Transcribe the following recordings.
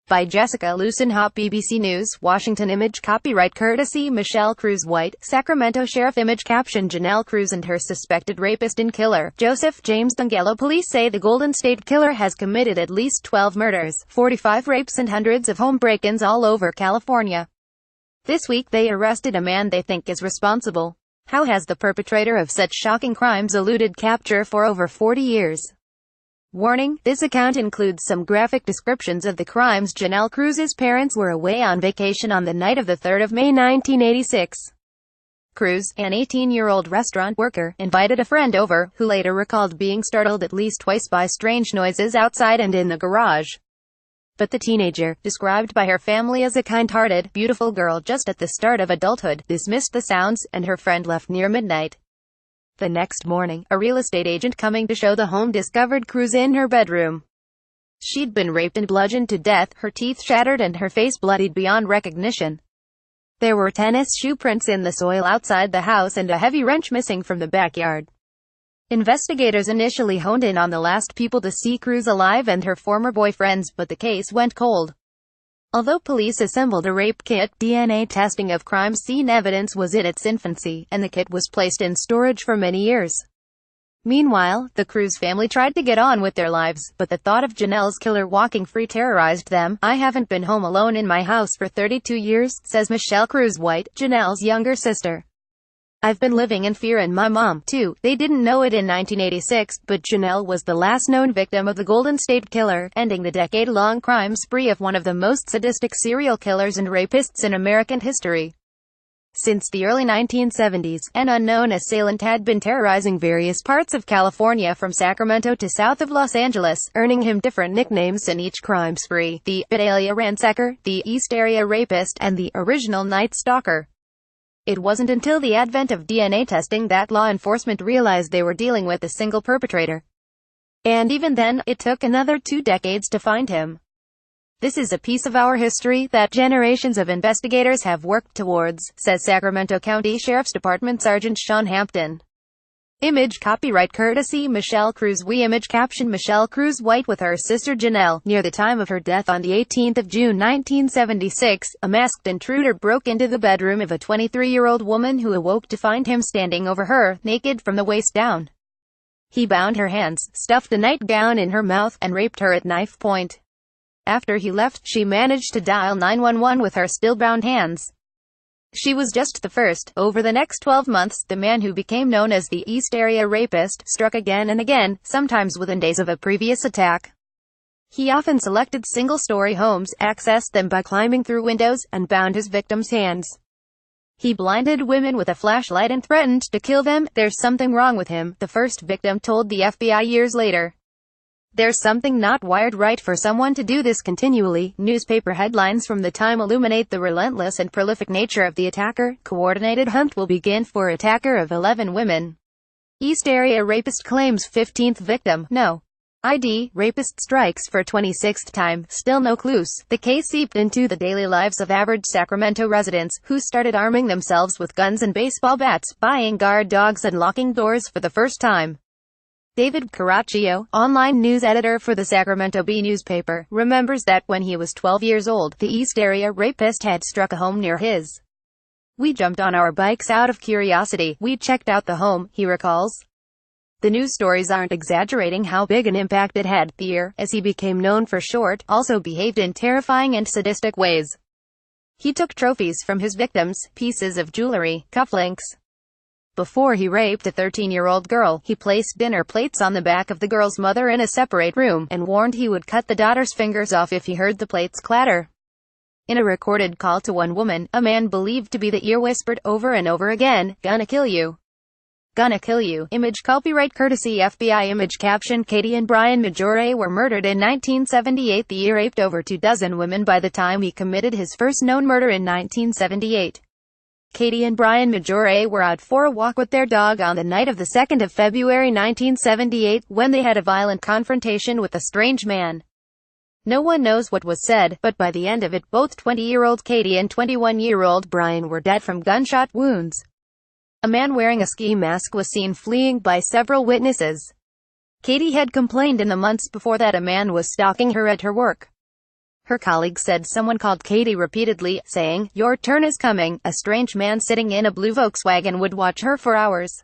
By Jessica Lucenhop, BBC News, Washington. Image copyright courtesy Michelle Cruz White, Sacramento Sheriff. Image caption Janelle Cruz and her suspected rapist and killer, Joseph James Dungelo. Police say the Golden State Killer has committed at least 12 murders, 45 rapes and hundreds of home break-ins all over California. This week they arrested a man they think is responsible. How has the perpetrator of such shocking crimes eluded capture for over 40 years? Warning, this account includes some graphic descriptions of the crimes. Janelle Cruz's parents were away on vacation on the night of the 3rd of May 1986. Cruz, an 18-year-old restaurant worker, invited a friend over, who later recalled being startled at least twice by strange noises outside and in the garage. But the teenager, described by her family as a kind-hearted, beautiful girl just at the start of adulthood, dismissed the sounds, and her friend left near midnight. The next morning, a real estate agent coming to show the home discovered Cruz in her bedroom. She'd been raped and bludgeoned to death, her teeth shattered and her face bloodied beyond recognition. There were tennis shoe prints in the soil outside the house and a heavy wrench missing from the backyard. Investigators initially honed in on the last people to see Cruz alive and her former boyfriends, but the case went cold. Although police assembled a rape kit, DNA testing of crime scene evidence was in its infancy, and the kit was placed in storage for many years. Meanwhile, the Cruz family tried to get on with their lives, but the thought of Janelle's killer walking free terrorized them. "I haven't been home alone in my house for 32 years, says Michelle Cruz White, Janelle's younger sister. "I've been living in fear, and my mom, too." They didn't know it in 1986, but Janelle was the last known victim of the Golden State Killer, ending the decade-long crime spree of one of the most sadistic serial killers and rapists in American history. Since the early 1970s, an unknown assailant had been terrorizing various parts of California from Sacramento to south of Los Angeles, earning him different nicknames in each crime spree: the Vidalia Ransacker, the East Area Rapist, and the Original Night Stalker. It wasn't until the advent of DNA testing that law enforcement realized they were dealing with a single perpetrator. And even then, it took another 2 decades to find him. "This is a piece of our history that generations of investigators have worked towards," says Sacramento County Sheriff's Department Sergeant Sean Hampton. Image copyright courtesy Michelle Cruz. Image caption Michelle Cruz White with her sister Janelle. Near the time of her death on the 18th of June 1976, a masked intruder broke into the bedroom of a 23-year-old woman who awoke to find him standing over her, naked from the waist down. He bound her hands, stuffed a nightgown in her mouth, and raped her at knife point. After he left, she managed to dial 911 with her still bound hands. She was just the first. Over the next 12 months, the man who became known as the East Area Rapist struck again and again, sometimes within days of a previous attack. He often selected single-story homes, accessed them by climbing through windows, and bound his victims' hands. He blinded women with a flashlight and threatened to kill them. "There's something wrong with him," the first victim told the FBI years later. "There's something not wired right for someone to do this continually." Newspaper headlines from the time illuminate the relentless and prolific nature of the attacker. Coordinated hunt will begin for attacker of 11 women. East Area Rapist claims 15th victim. No ID. Rapist strikes for 26th time. Still no clues. The case seeped into the daily lives of average Sacramento residents, who started arming themselves with guns and baseball bats, buying guard dogs and locking doors for the first time. David Caraccio, online news editor for the Sacramento Bee newspaper, remembers that when he was 12 years old, the East Area Rapist had struck a home near his. "We jumped on our bikes out of curiosity. We checked out the home," he recalls. The news stories aren't exaggerating how big an impact it had. The Ear, as he became known for short, also behaved in terrifying and sadistic ways. He took trophies from his victims, pieces of jewelry, cufflinks. Before he raped a 13-year-old girl, he placed dinner plates on the back of the girl's mother in a separate room, and warned he would cut the daughter's fingers off if he heard the plates clatter. In a recorded call to one woman, a man believed to be the Ear whispered over and over again, "Gonna kill you. Gonna kill you." Image copyright courtesy FBI. Image caption Katie and Brian Maggiore were murdered in 1978. The Ear raped over 24 women by the time he committed his first known murder in 1978. Katie and Brian Maggiore were out for a walk with their dog on the night of the 2nd of February 1978, when they had a violent confrontation with a strange man. No one knows what was said, but by the end of it, both 20-year-old Katie and 21-year-old Brian were dead from gunshot wounds. A man wearing a ski mask was seen fleeing by several witnesses. Katie had complained in the months before that a man was stalking her at her work. Her colleague said someone called Katie repeatedly, saying, "Your turn is coming." A strange man sitting in a blue Volkswagen would watch her for hours.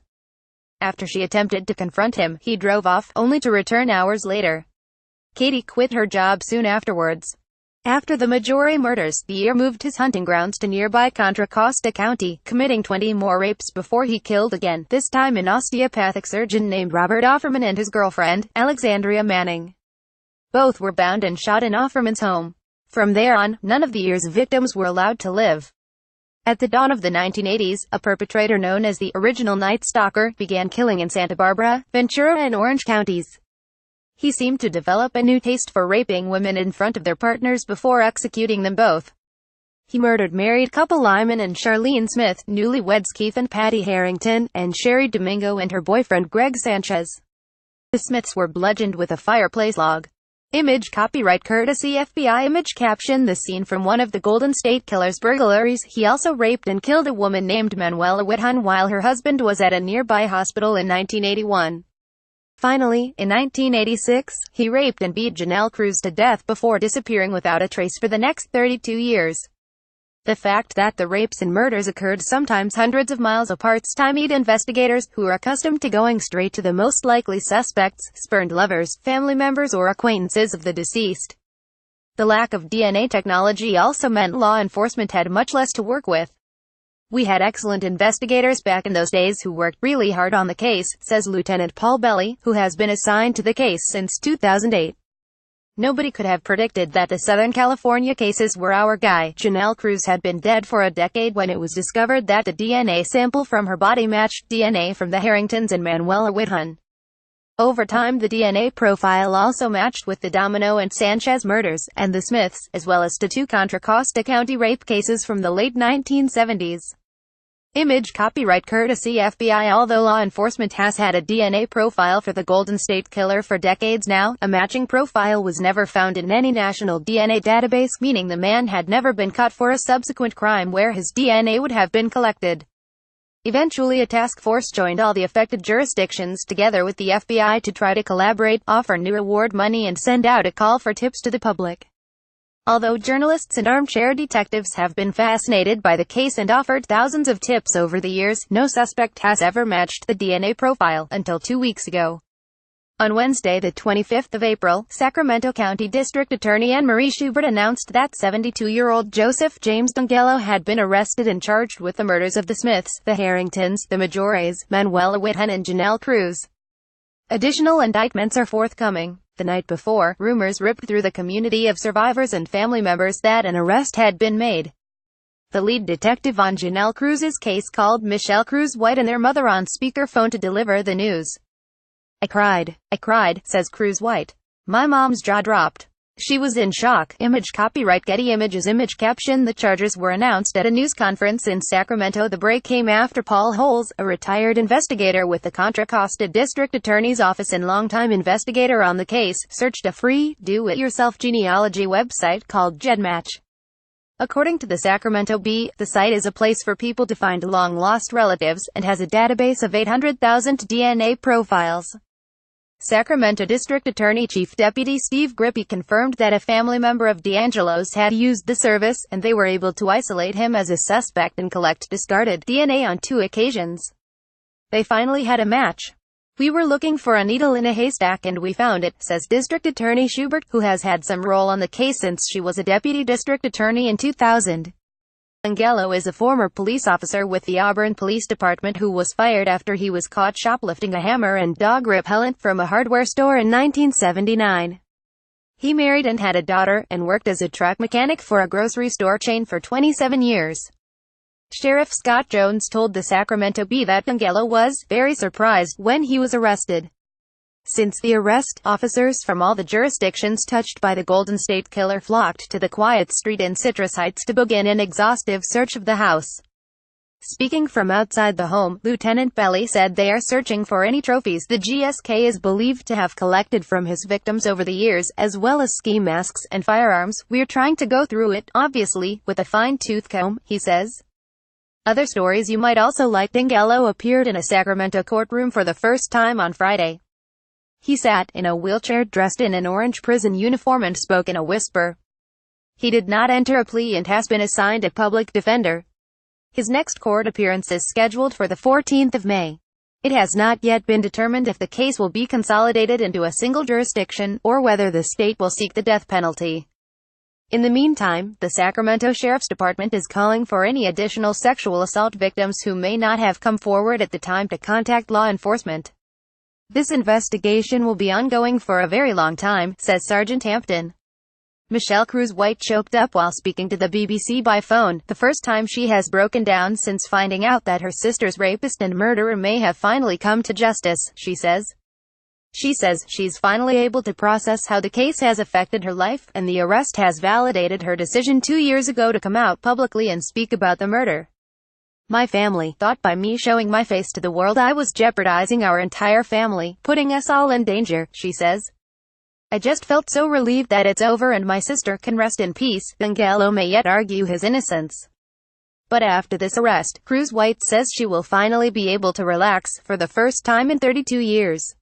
After she attempted to confront him, he drove off, only to return hours later. Katie quit her job soon afterwards. After the Maggiore murders, Pierre moved his hunting grounds to nearby Contra Costa County, committing 20 more rapes before he killed again, this time an osteopathic surgeon named Robert Offerman and his girlfriend, Alexandria Manning. Both were bound and shot in Offerman's home. From there on, none of the year's victims were allowed to live. At the dawn of the 1980s, a perpetrator known as the original Night Stalker began killing in Santa Barbara, Ventura and Orange counties. He seemed to develop a new taste for raping women in front of their partners before executing them both. He murdered married couple Lyman and Charlene Smith, newlyweds Keith and Patty Harrington, and Sherry Domingo and her boyfriend Greg Sanchez. The Smiths were bludgeoned with a fireplace log. Image copyright courtesy FBI. Image caption: the scene from one of the Golden State Killer's burglaries. He also raped and killed a woman named Manuela Whithun while her husband was at a nearby hospital in 1981. Finally, in 1986, he raped and beat Janelle Cruz to death before disappearing without a trace for the next 32 years. The fact that the rapes and murders occurred sometimes hundreds of miles apart stymied investigators, who are accustomed to going straight to the most likely suspects, spurned lovers, family members or acquaintances of the deceased. The lack of DNA technology also meant law enforcement had much less to work with. "We had excellent investigators back in those days who worked really hard on the case," says Lieutenant Paul Belli, who has been assigned to the case since 2008. "Nobody could have predicted that the Southern California cases were our guy." Janelle Cruz had been dead for a decade when it was discovered that the DNA sample from her body matched DNA from the Harringtons and Manuela Whithun. Over time, the DNA profile also matched with the Domino and Sanchez murders, and the Smiths, as well as to 2 Contra Costa County rape cases from the late 1970s. Image copyright courtesy FBI. Although law enforcement has had a DNA profile for the Golden State Killer for decades now, a matching profile was never found in any national DNA database, meaning the man had never been caught for a subsequent crime where his DNA would have been collected. Eventually a task force joined all the affected jurisdictions together with the FBI to try to collaborate, offer new reward money and send out a call for tips to the public. Although journalists and armchair detectives have been fascinated by the case and offered thousands of tips over the years, no suspect has ever matched the DNA profile, until 2 weeks ago. On Wednesday, the 25th of April, Sacramento County District Attorney Anne Marie Schubert announced that 72-year-old Joseph James D'Angelo had been arrested and charged with the murders of the Smiths, the Harringtons, the Maggiores, Manuela Whithun and Janelle Cruz. Additional indictments are forthcoming. The night before, rumors ripped through the community of survivors and family members that an arrest had been made. The lead detective on Janelle Cruz's case called Michelle Cruz White and their mother on speakerphone to deliver the news. I cried, says Cruz White. My mom's jaw dropped. She was in shock." Image copyright Getty Images. Image caption: the charges were announced at a news conference in Sacramento. The break came after Paul Holes, a retired investigator with the Contra Costa District Attorney's Office and longtime investigator on the case, searched a free, do-it-yourself genealogy website called GEDmatch. According to the Sacramento Bee, the site is a place for people to find long-lost relatives, and has a database of 800,000 DNA profiles. Sacramento District Attorney Chief Deputy Steve Grippy confirmed that a family member of D'Angelo's had used the service, and they were able to isolate him as a suspect and collect discarded DNA on 2 occasions. They finally had a match. "We were looking for a needle in a haystack and we found it," says District Attorney Schubert, who has had some role on the case since she was a deputy district attorney in 2000. D'Angelo is a former police officer with the Auburn Police Department who was fired after he was caught shoplifting a hammer and dog repellent from a hardware store in 1979. He married and had a daughter, and worked as a truck mechanic for a grocery store chain for 27 years. Sheriff Scott Jones told the Sacramento Bee that D'Angelo was very surprised when he was arrested. Since the arrest, officers from all the jurisdictions touched by the Golden State Killer flocked to the quiet street in Citrus Heights to begin an exhaustive search of the house. Speaking from outside the home, Lieutenant Belli said they are searching for any trophies the GSK is believed to have collected from his victims over the years, as well as ski masks and firearms. "We're trying to go through it, obviously, with a fine-tooth comb," he says. Other stories you might also like: D'Angelo appeared in a Sacramento courtroom for the first time on Friday. He sat in a wheelchair dressed in an orange prison uniform and spoke in a whisper. He did not enter a plea and has been assigned a public defender. His next court appearance is scheduled for the 14th of May. It has not yet been determined if the case will be consolidated into a single jurisdiction, or whether the state will seek the death penalty. In the meantime, the Sacramento Sheriff's Department is calling for any additional sexual assault victims who may not have come forward at the time to contact law enforcement. This investigation will be ongoing for a very long time, says Sergeant Hampton. Michelle Cruz White choked up while speaking to the BBC by phone, the first time she has broken down since finding out that her sister's rapist and murderer may have finally come to justice, she says. She says she's finally able to process how the case has affected her life, and the arrest has validated her decision 2 years ago to come out publicly and speak about the murder. My family thought by me showing my face to the world I was jeopardizing our entire family, putting us all in danger, she says. I just felt so relieved that it's over and my sister can rest in peace. Dangelo may yet argue his innocence. But after this arrest, Cruz White says she will finally be able to relax, for the first time in 32 years.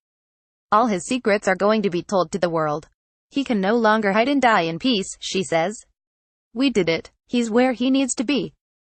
All his secrets are going to be told to the world. He can no longer hide and die in peace, she says. We did it. He's where he needs to be.